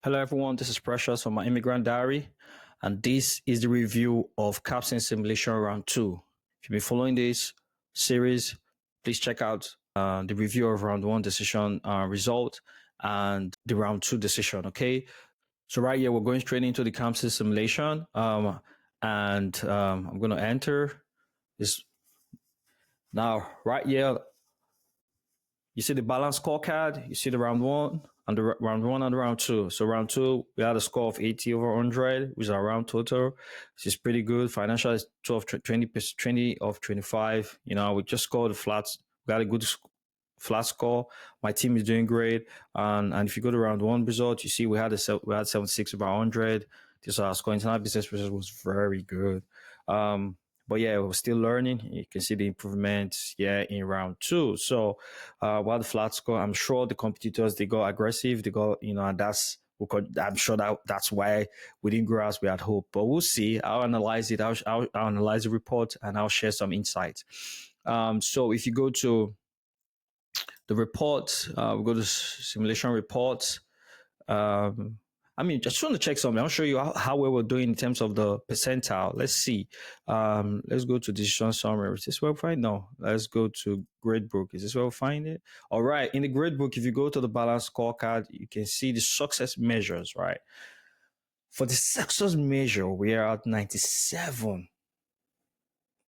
Hello, everyone. This is Precious from my Immigrant Diary, and this is the review of Capsim Simulation Round 2. If you've been following this series, please check out the review of Round 1 decision result and the Round 2 decision, okay? So right here, we're going straight into the Capsim simulation, and I'm going to enter this. Now, right here, you see the balance scorecard, you see the round one and the round one and the round two. So round two, we had a score of 80 over 100, which is our round total, which is pretty good. Financial is 12, 20 of 25. You know, we just scored the flats. We got a good flat score. My team is doing great. And if you go to round one result, you see we had 76 over 100. This our score. Internal business result was very good. But yeah, we're still learning. You can see the improvements, in round two. So, while the flat score, I'm sure the competitors, they got aggressive. They got, and I'm sure that's why we didn't grow as we had hoped. But we'll see. I'll analyze it. I'll analyze the report and I'll share some insights. So if you go to the report, we go to simulation reports. Just want to check something. I'll show you how well we're doing in terms of the percentile. Let's see. Let's go to decision summary. Is this where we find? No. Let's go to gradebook. Is this where we find it? All right. In the gradebook, if you go to the balance scorecard, you can see the success measures, right? For the success measure, we are at 97.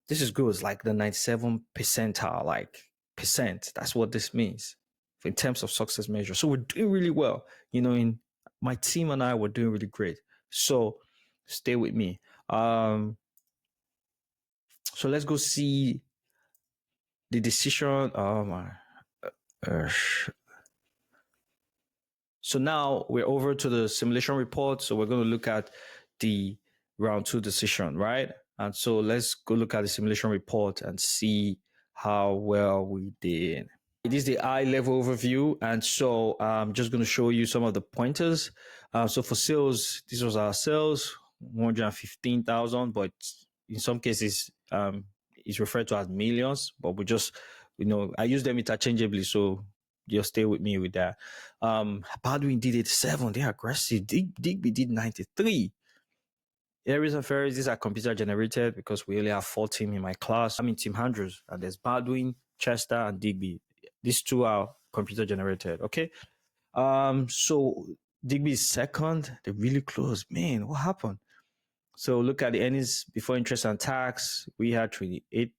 This is good. It's like the 97 percentile, like percent. That's what this means in terms of success measure. So we're doing really well. In my team and I were doing really great. So stay with me. So let's go see the decision. Oh my. So now we're over to the simulation report. So we're going to look at the round two decision, right? And so let's go look at the simulation report and see how well we did. It is the eye level overview. And so I'm just going to show you some of the pointers. So for sales, this was our sales, 115,000, but in some cases, it's referred to as millions, but we just, I use them interchangeably. So just stay with me with that. Baldwin did 87. They're aggressive. Digby did 93. Aries and Ferries, these are computer generated because we only have 4 teams in my class. I'm in Team Andrews, and there's Baldwin, Chester, and Digby. These two are computer generated. Okay. So Digby is second. They're really close. Man, what happened? So look at the earnings before interest and tax. We had 28.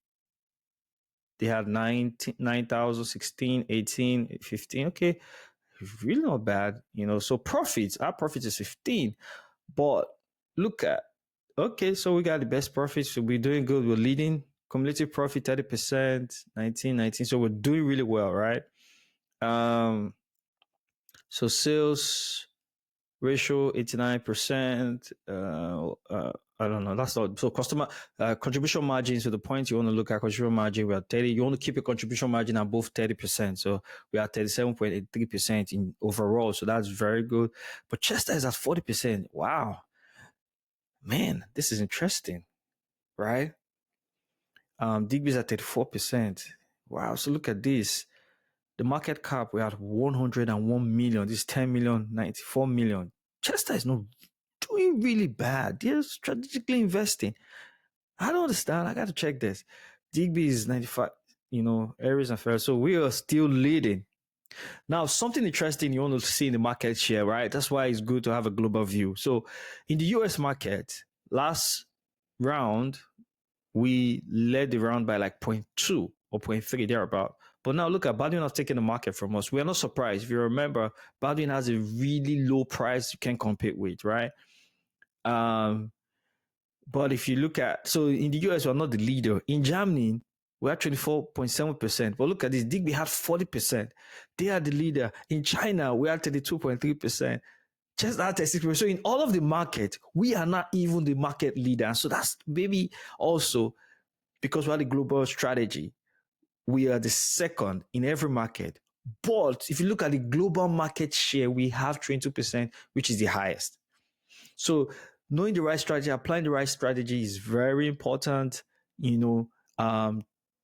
They had 9,000, 16, 18, 15. Okay. Really not bad. So profits, our profit is 15. But look at, okay, so we got the best profits. So we're doing good. We're leading. Cumulative profit 30%, 19. So we're doing really well, right? So sales ratio 89%. I don't know. That's not so. Customer contribution margin. So the point you want to look at contribution margin, we are 30. You want to keep your contribution margin above 30%. So we are 37.83% in overall. So that's very good. But Chester is at 40%. Wow, man, this is interesting, right? Digby's at 34%. Wow. So look at this. The market cap, we had 101 million. This is 10 million, 94 million. Chester is not doing really bad. They're strategically investing. I don't understand. I got to check this. Digby is 95, Aries and Ferris. So we are still leading. Now, something interesting you want to see in the market share, right? That's why it's good to have a global view. So in the US market, last round, we led the round by like 0.2 or 0.3 thereabout. But now look at Baldwin has taken the market from us. We are not surprised. If you remember, Baldwin has a really low price you can compete with, right? But if you look at, so in the US, we're not the leader. In Germany, we're at 24.7%. But look at this, Digby had 40%. They are the leader. In China, we're at 32.3%. Just at 36%. So in all of the market, we are not even the market leader. So that's maybe also because we have the global strategy. We are the second in every market. But if you look at the global market share, we have 22%, which is the highest. So knowing the right strategy, applying the right strategy is very important.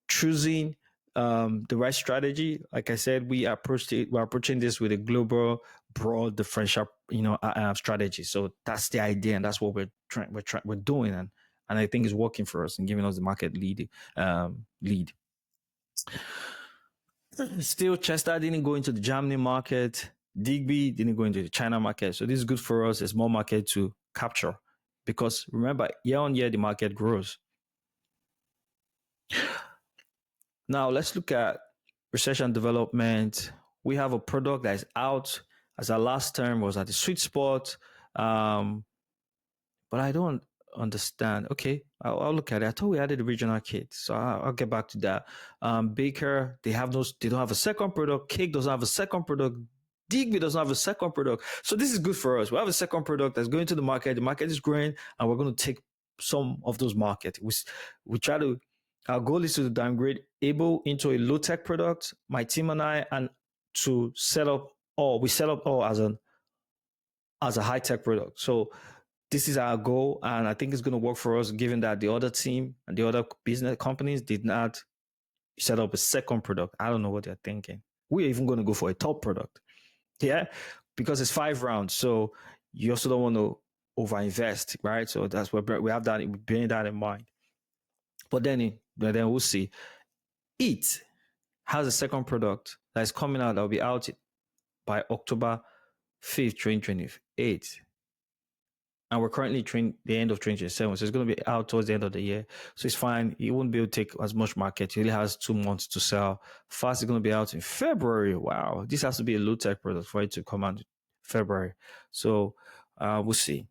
Choosing the right strategy. Like I said, we're approaching this with a global broad differential, strategy. So that's the idea, and that's what we're doing, and I think it's working for us and giving us the market lead. Still, Chester didn't go into the Germany market. Digby didn't go into the China market. So this is good for us. It's more market to capture because remember, year on year, the market grows. Now let's look at research and development. We have a product that is out as our last term was at the sweet spot. But I don't understand. Okay, I'll look at it. I thought we added the regional kit, so I'll get back to that. Baker, they don't have a second product. Cake doesn't have a second product. Digby doesn't have a second product. So this is good for us. We have a second product that's going to the market. The market is growing, and we're going to take some of those markets. We try to. Our goal is to downgrade Able into a low tech product. My team and I, and to set up all. We set up all as a high tech product. So this is our goal, and I think it's going to work for us, given that the other team and the other business companies did not set up a second product. I don't know what they're thinking. We're even going to go for a top product. Yeah, because it's 5 rounds. So you also don't want to overinvest, right? So that's what we have that, bearing that in mind. But then we'll see. It has a second product that is coming out, that will be out by October 5th, 2028. And we're currently the end of 2027. So it's going to be out towards the end of the year. So it's fine. It won't be able to take as much market. It only has 2 months to sell. Fast is going to be out in February. Wow. This has to be a low tech product for it to come out in February. So we'll see.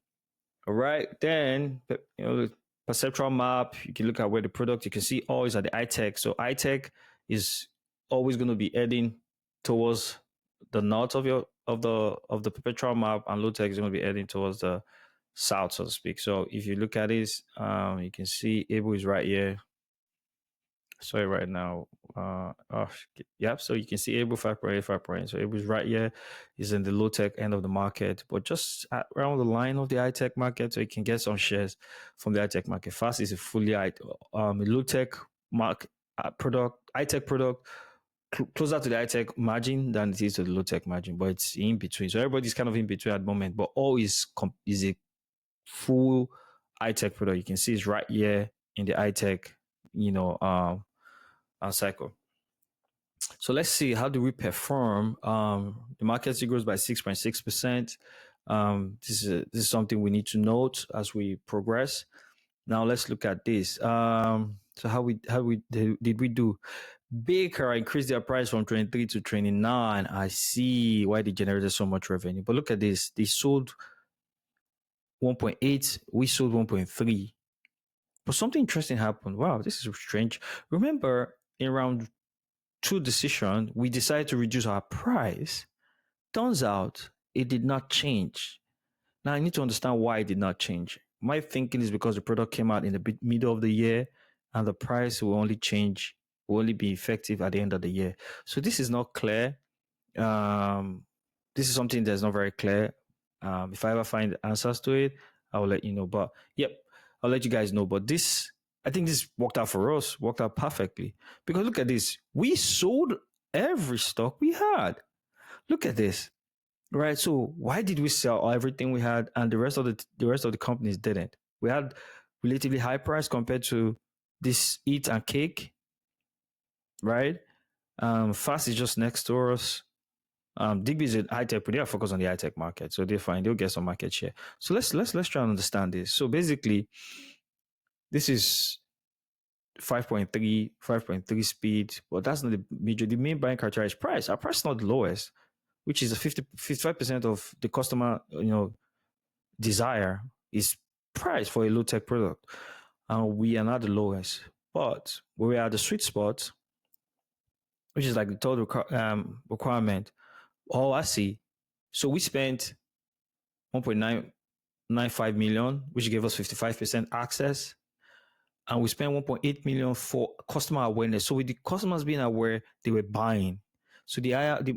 All right. Then, the perceptual map, you can look at where the product, you can see always at the iTech. So iTech is always going to be heading towards the north of the perpetual map, and low tech is going to be heading towards the south, so to speak. So if you look at this, you can see Able is right here. Sorry, right now. Yep. So you can see Able 5.8, 5.8. So Able is right here. Is in the low tech end of the market, but just around the line of the high tech market, so you can get some shares from the high tech market. Fast is a fully low tech product, high tech product, closer to the high tech margin than it is to the low tech margin, but it's in between. So everybody's kind of in between at the moment, but all is a full iTech product. You can see it's right here in the iTech, cycle. So let's see, how do we perform? The market grows by 6.6%. This is something we need to note as we progress. Now let's look at this. So how did we do? Baker increased their price from 23 to 29. I see why they generated so much revenue. But look at this. They sold 1.8, we sold 1.3. But something interesting happened. Wow, this is strange. Remember, in round 2 decision, we decided to reduce our price. Turns out it did not change. Now I need to understand why it did not change. My thinking is because the product came out in the middle of the year, and the price will only be effective at the end of the year. So this is not clear. This is something that's not very clear. If I ever find answers to it, I will let you know. But yep, I'll let you guys know. But I think this worked out for us, worked out perfectly. Because look at this. We sold every stock we had. Look at this. Right. So why did we sell everything we had and the rest of the companies didn't? We had relatively high price compared to this Eat and Cake. Right. Fast is just next to us. Digby is a high tech, but they are focused on the high tech market, so they're fine. They'll get some market share. So let's try and understand this. So basically, this is 5.3 speed, but that's not the major. The main buying criteria is price. Our price is not the lowest, which is 55% of the customer desire is price for a low tech product, and we are not the lowest. But we are the sweet spot, which is like the total requirement. Oh, I see. So we spent 1.995 million, which gave us 55% access. And we spent 1.8 million for customer awareness. So with the customers being aware, they were buying. So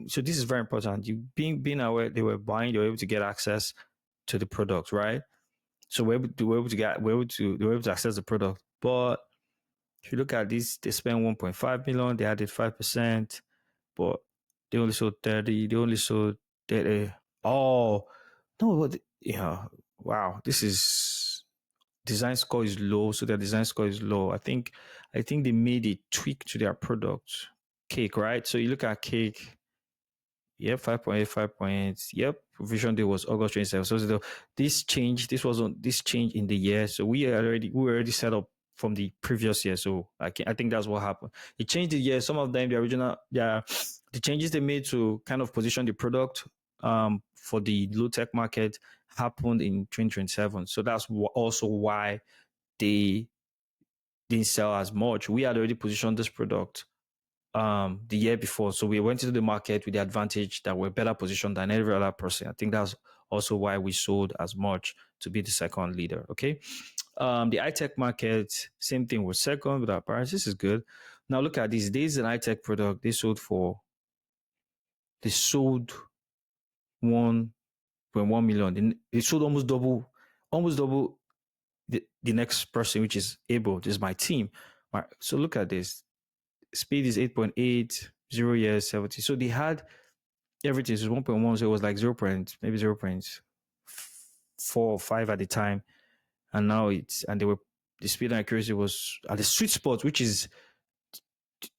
so this is very important. You being aware, they were buying, they were able to get access to the product, right? So they were able to access the product. But if you look at this, they spent 1.5 million, they added 5%, but they only sold 30, they only sold 30. Oh, no, but yeah, wow, this is design score is low, so their design score is low. I think they made a tweak to their product, Cake, right? So you look at Cake. Yep, 5.8, 5.8. Yep, provision day was August 27th. So this change in the year. So we were already set up from the previous year. So I think that's what happened. It changed the year. Some of them, the changes they made to kind of position the product for the low tech market happened in 2027. So that's also why they didn't sell as much. We had already positioned this product the year before. So we went into the market with the advantage that we're better positioned than every other person. I think that's also why we sold as much to be the second leader. Okay. The high tech market, same thing. We're second with our price. This is good. Now look at these days in high tech product. They sold 1.1 million. They sold almost double the next person, which is able. This is my team. So look at this. Speed is 8.8, 0 years, 70. So they had everything. So 1.1, so it was like 0. Maybe 0.4 or 5 at the time. And now the speed and accuracy was at the sweet spot, which is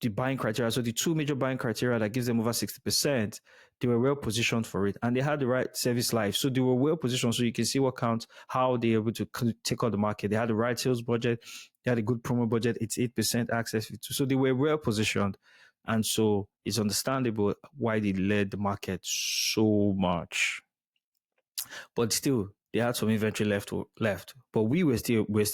the buying criteria. So the two major buying criteria that gives them over 60%, they were well positioned for it. And they had the right service life. So they were well positioned. So you can see what counts, how they were able to take on the market. They had the right sales budget. They had a good promo budget. It's 8% access. So they were well positioned. And so it's understandable why they led the market so much. But still, they had some inventory left. But we were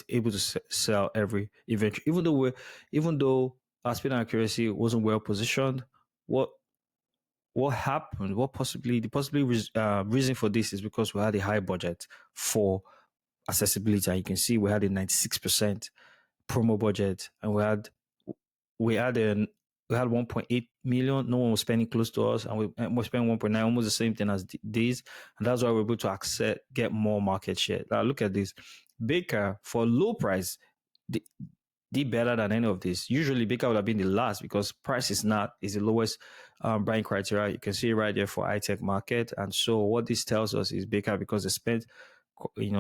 able to sell every inventory, even though our speed and accuracy wasn't well positioned. What what happened? The possibly reason for this is because we had a high budget for accessibility. And you can see we had a 96% promo budget, and we had a we had 1.8 million. No one was spending close to us, and we spent 1.9, almost the same thing as these. And that's why we're able to get more market share. Now look at this. Baker for low price did better than any of this. Usually Baker would have been the last because price is the lowest buying criteria. You can see right there for high tech market. And so what this tells us is Baker, because they spent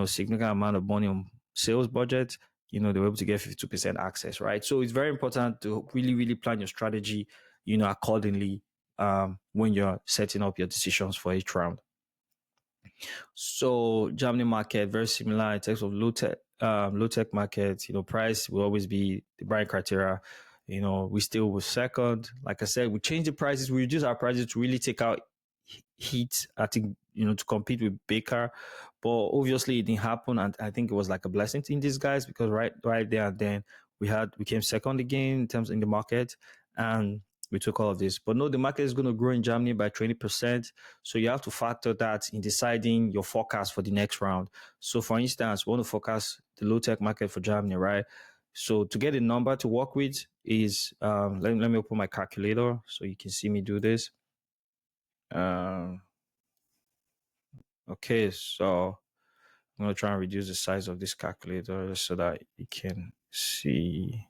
significant amount of money on sales budget, they were able to get 52% access, right? So it's very important to really, really plan your strategy, accordingly, when you're setting up your decisions for each round. So Germany market, very similar in terms of low tech market. Price will always be the buying criteria. We still were second. Like I said, we changed the prices. We reduced our prices to really take out heat. I think to compete with Baker, but obviously it didn't happen. And I think it was like a blessing in disguise, because right there and then we came second again in terms in the market, and we took all of this. But no, the market is going to grow in Germany by 20%. So you have to factor that in deciding your forecast for the next round. So for instance, we want to forecast the low tech market for Germany, right? So to get a number to work with is, let me open my calculator so you can see me do this. Okay, so I'm going to try and reduce the size of this calculator so that you can see.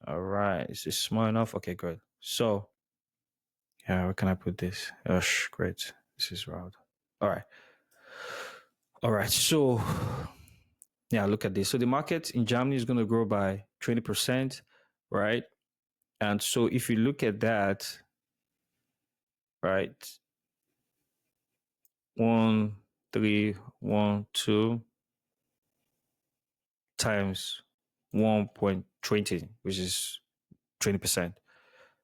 All right, is this small enough? Okay, good. So yeah, where can I put this? Gosh, great. This is round. All right. All right. So yeah, look at this. So the market in Germany is going to grow by 20%, right? And so if you look at that, right, 1,312 times 1.20, which is 20%.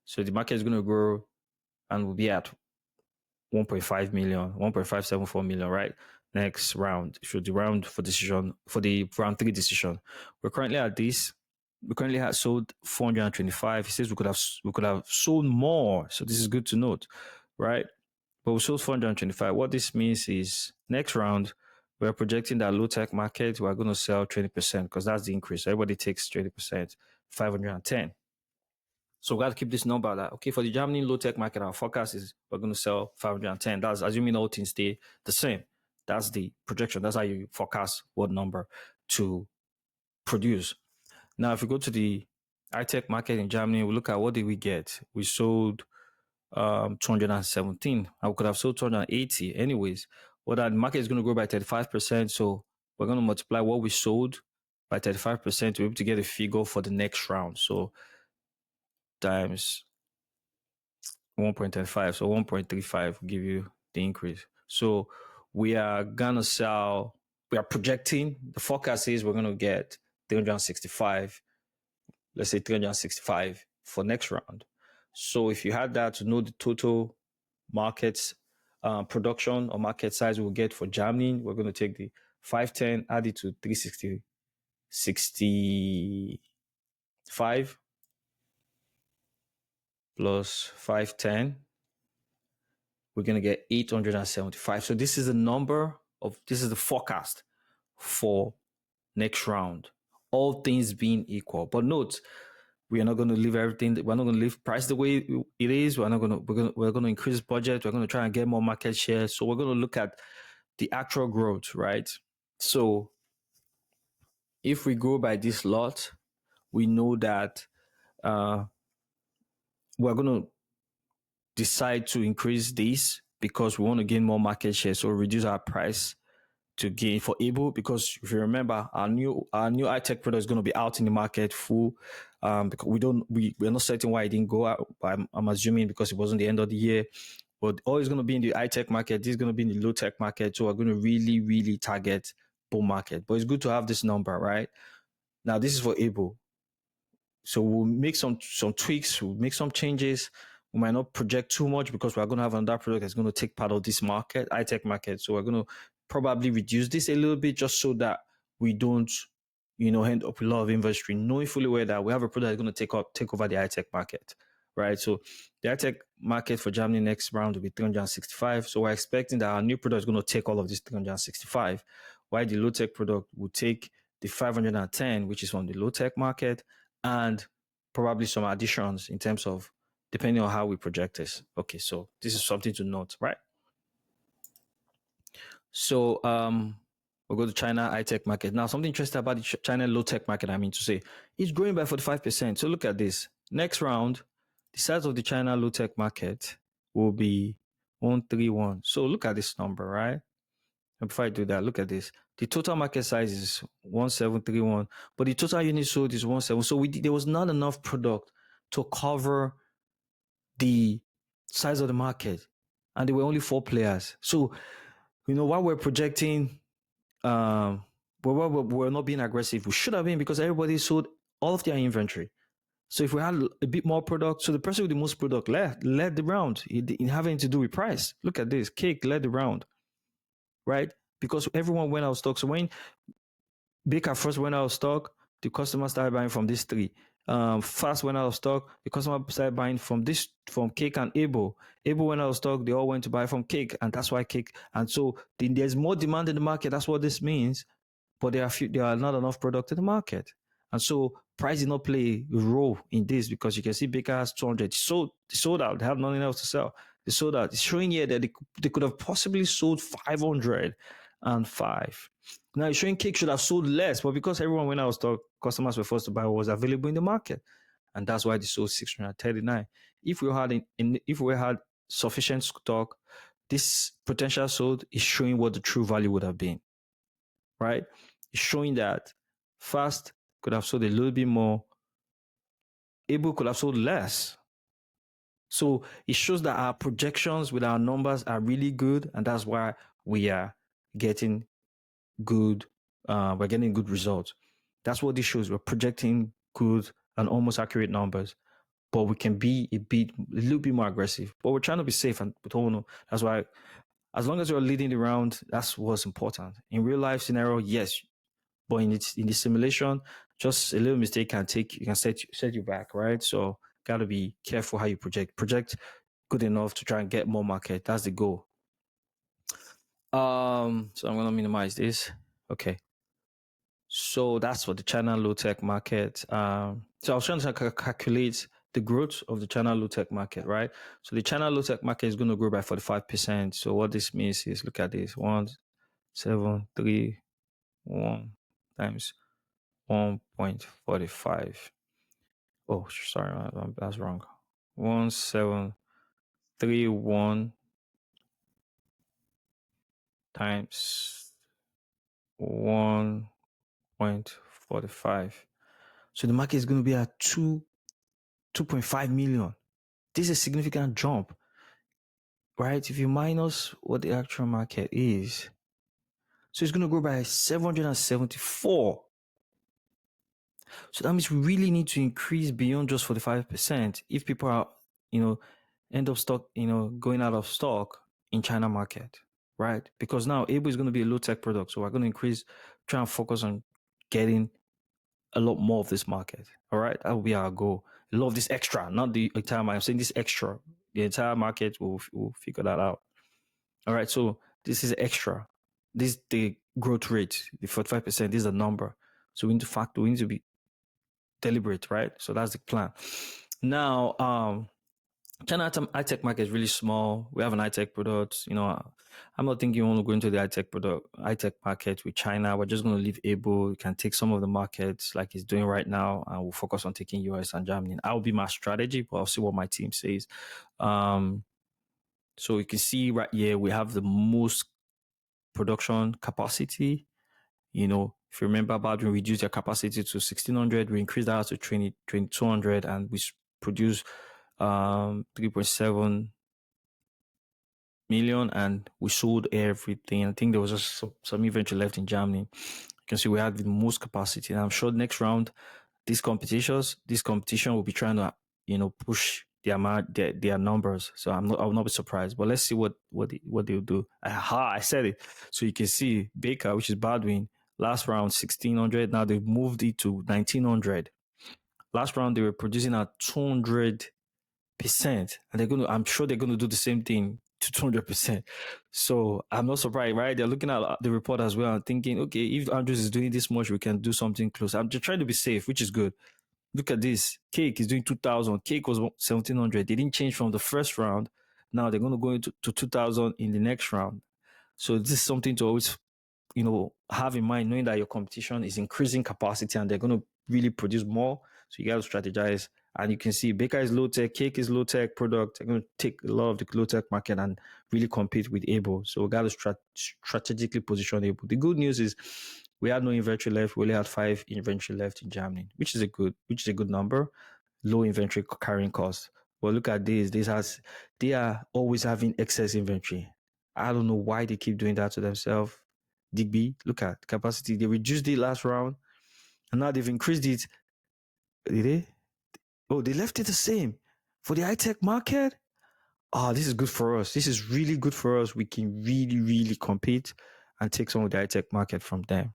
So the market is going to grow and will be at 1.5 million, 1.574 million, right? Next round. So the round for the round 3 decision. We're currently at this. We currently have sold 425. He says we could have sold more. So this is good to note, right? But we sold 425. What this means is next round, we're projecting that low tech market, we're going to sell 20% because that's the increase. Everybody takes 20%, 510. So we got to keep this number that, okay, for the Germany low tech market, our forecast is we're going to sell 510. That's assuming all things stay the same. That's the projection. That's how you forecast what number to produce. Now, if we go to the high tech market in Germany, we look at what did we get? We sold 217. I could have sold 280 anyways. Well, that market is going to grow by 35%. So we're going to multiply what we sold by 35% to be able to get a figure for the next round. So times 1.35. So 1.35 will give you the increase. So we are going to sell, we are projecting, the forecast is we're going to get 365, let's say 365 for next round. So if you had that to know the total markets production or market size we'll get for Germany, we're going to take the 510, add it to 360, 65 plus 510. We're going to get 875. So this is the number of, this is the forecast for next round, all things being equal. But note, we are not going to leave everything. We're not going to leave price the way it is. We're going to increase budget. We're going to try and get more market share. So we're going to look at the actual growth, right? So if we go by this lot, we know that we're going to decide to increase this because we want to gain more market share. So reduce our price to gain for able, because if you remember, our new high tech product is going to be out in the market full. Because we're not certain why it didn't go out. I'm assuming because it wasn't the end of the year. But all is going to be in the high tech market. This is going to be in the low tech market. So we're going to really, really target both market. But it's good to have this number, right? Now this is for able. So we'll make some tweaks, we'll make some changes. We might not project too much because we're going to have another product that's going to take part of this market, high tech market. So we're going to probably reduce this a little bit just so that we don't, end up with a lot of inventory, knowing fully well that we have a product that's going to take over the high tech market, right? So the high tech market for Germany next round will be 365. So we're expecting that our new product is going to take all of this 365, while the low tech product will take the 510, which is from the low tech market, and probably some additions in terms of depending on how we project this. Okay, so this is something to note, right? So we'll go to China high tech market. Now, something interesting about the China low tech market, I mean to say, it's growing by 45%. So look at this. Next round, the size of the China low tech market will be 131. So look at this number, right? And before I do that, look at this. The total market size is 1731, but the total units sold is 17. So there was not enough product to cover the size of the market, and there were only 4 players. So, while we're projecting, we're not being aggressive. We should have been, because everybody sold all of their inventory. So if we had a bit more product, so the person with the most product led the round in having to do with price. Look at this. Cake led the round, right? Because everyone went out of stock. So when Baker first went out of stock, the customer started buying from these three. Fast went out of stock, the customer started buying from Cake and Able. Able went out of stock, they all went to buy from Cake, and that's why Cake. And so there's more demand in the market. That's what this means. But there are not enough product in the market. And so price did not play a role in this, because you can see Baker has 200. They sold out. They have nothing else to sell. They sold out. It's showing here that they could have possibly sold 505. Now it's showing Cake should have sold less, but because everyone went out of stock, customers were forced to buy what was available in the market. And that's why they sold 639. If we had sufficient stock, this potential sold is showing what the true value would have been, right? It's showing that Fast could have sold a little bit more, Able could have sold less. So it shows that our projections with our numbers are really good, and that's why we are getting good. We're getting good results. That's what this shows. We're projecting good and almost accurate numbers, but we can be a little bit more aggressive. But we're trying to be safe, and that's why, as long as you're leading the round, that's what's important. In real life scenario, yes, but in the simulation, just a little mistake can set you back, right? So gotta be careful how you project. Project good enough to try and get more market. That's the goal. So I'm gonna minimize this. Okay. So that's for the China low tech market. So I was trying to calculate the growth of the China low tech market, right? So the China low tech market is going to grow by 45%. So what this means is, look at this: 1,731 times 1.45. Oh, sorry, that's wrong. 17. 31 times 1.45. So the market is going to be at 2.5 million. This is a significant jump, right? If you minus what the actual market is, so it's going to grow by 774. So that means we really need to increase beyond just 45% if people are, end up going out of stock in China market, right? Because now Able is going to be a low tech product. So we're going to try and focus on getting a lot more of this market. All right. That will be our goal. A lot of this extra, not the entire market. I'm saying this extra. The entire market will figure that out. All right. So this is extra. This is the growth rate, the 45%. This is the number. So we need to be deliberate, right? So that's the plan. Now, China high-tech market is really small. We have an high-tech product. I'm not thinking we want to go into the high-tech market with China. We're just going to leave Able. We can take some of the markets like it's doing right now, and we'll focus on taking US and Germany. That will be my strategy, but I'll see what my team says. So you can see right here, we have the most production capacity. If you remember about when we reduced their capacity to 1,600, we increased that to 2,200, and we produce 3.7 million, and we sold everything. I think there was just some inventory left in Germany. You can see we had the most capacity, and I'm sure next round, this competition will be trying to, push their numbers. So I will not be surprised. But let's see what they'll do. I said it. So you can see Baker, which is Baldwin, last round 1,600. Now they've moved it to 1,900. Last round they were producing at 200%, and I'm sure they're going to do the same thing to 200%. So I'm not surprised, right? They're looking at the report as well and thinking, okay, if Andrews is doing this much, we can do something close. I'm just trying to be safe, which is good. Look at this. Cake is doing 2,000. Cake was 1,700. They didn't change from the first round. Now they're going to go into 2,000 in the next round. So this is something to always, have in mind, knowing that your competition is increasing capacity and they're going to really produce more. So you got to strategize. And you can see Baker is low tech, Cake is low tech product. They're going to take a lot of the low tech market and really compete with Able. So we got to strategically position Able. The good news is we had no inventory left. We only had 5 inventory left in Germany, which is a good number. Low inventory carrying cost. But look at this. They are always having excess inventory. I don't know why they keep doing that to themselves. Digby, look at capacity. They reduced it last round, and now they've increased it. Did they? Oh, they left it the same for the high tech market. This is good for us. This is really good for us. We can really, really compete and take some of the high tech market from them.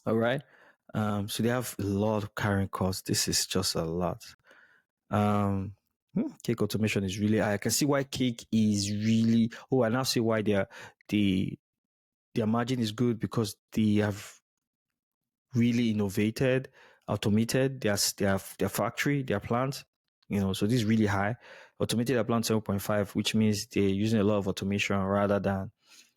All right. So they have a lot of carrying costs. This is just a lot. Cake automation is really high. I can see why Cake is really. Oh, I now see why their margin is good, because they have really innovated, automated their factory, their plant. So this is really high. Automated their plant 7.5, which means they're using a lot of automation rather than.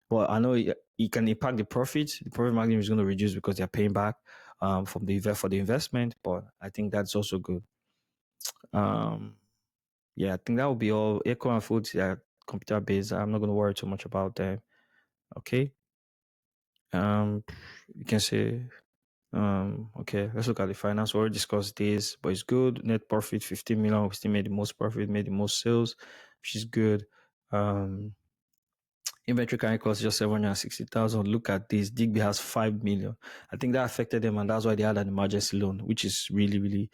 But I know it can impact the profit. The profit margin is going to reduce because they're paying back for the investment. But I think that's also good. Yeah, I think that would be all. Eco and Foods are computer based. I'm not going to worry too much about them. Okay. You can say, okay, let's look at the finance. We already discussed this, but it's good. Net profit 15 million. We still made the most profit, made the most sales, which is good. Inventory carrying cost is just 760,000. Look at this. Digby has 5 million. I think that affected them, and that's why they had an emergency loan, which is really, really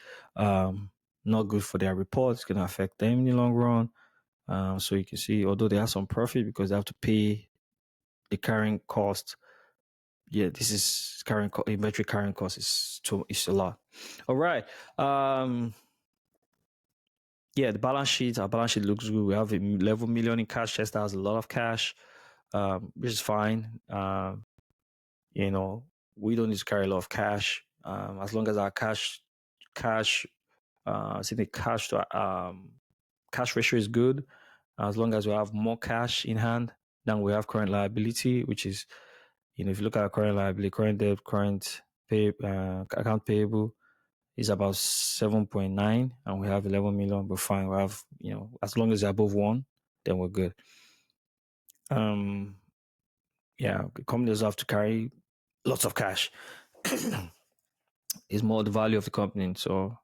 not good for their report. It's going to affect them in the long run. So you can see, although they have some profit because they have to pay the carrying cost. Yeah, this is inventory carrying cost is a lot. All right. Yeah, our balance sheet looks good. We have 11 million in cash. Chester has a lot of cash, which is fine. We don't need to carry a lot of cash. As long as our cash cash ratio is good. As long as we have more cash in hand than we have current liability, which is, if you look at our current liability, current debt, current account payable is about 7.9, and we have 11 million. We're fine. We have, as long as they're above 1, then we're good. Yeah, companies have to carry lots of cash. It's more the value of the company. So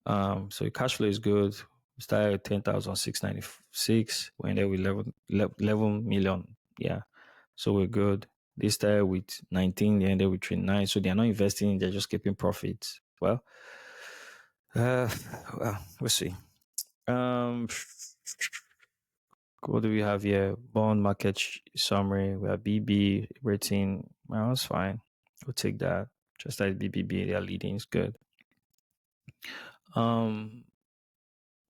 your cash flow is good. We started at 10,696. We're in there with 11 million. Yeah. So we're good. They started with 19, they ended with 29. So they're not investing, they're just keeping profits. Uh, well, we'll see. Um, what do we have here? Bond market summary. We have BB rating. Well, that's fine. We'll take that. Just like BBB, they're leading. It's good. Um,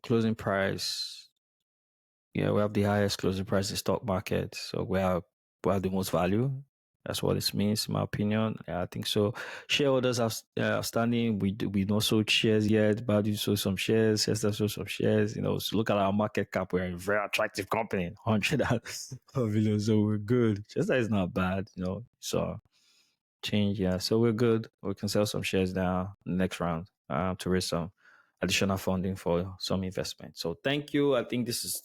Closing price. Yeah, we have the highest closing price in stock market. So we have the most value. That's what this means, in my opinion. Yeah, I think so. Shareholders are outstanding. We not sold shares yet, but you sold some shares. Hester sold some shares. So look at our market cap. We're a very attractive company, 100 million. So we're good. Just that is not bad. So change. Yeah, so we're good. We can sell some shares now next round to raise some additional funding for some investment. So thank you. I think this is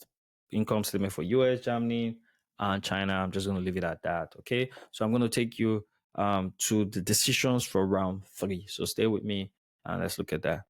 income statement for US, Germany, and China. I'm just going to leave it at that. Okay. So I'm going to take you to the decisions for round 3. So stay with me and let's look at that.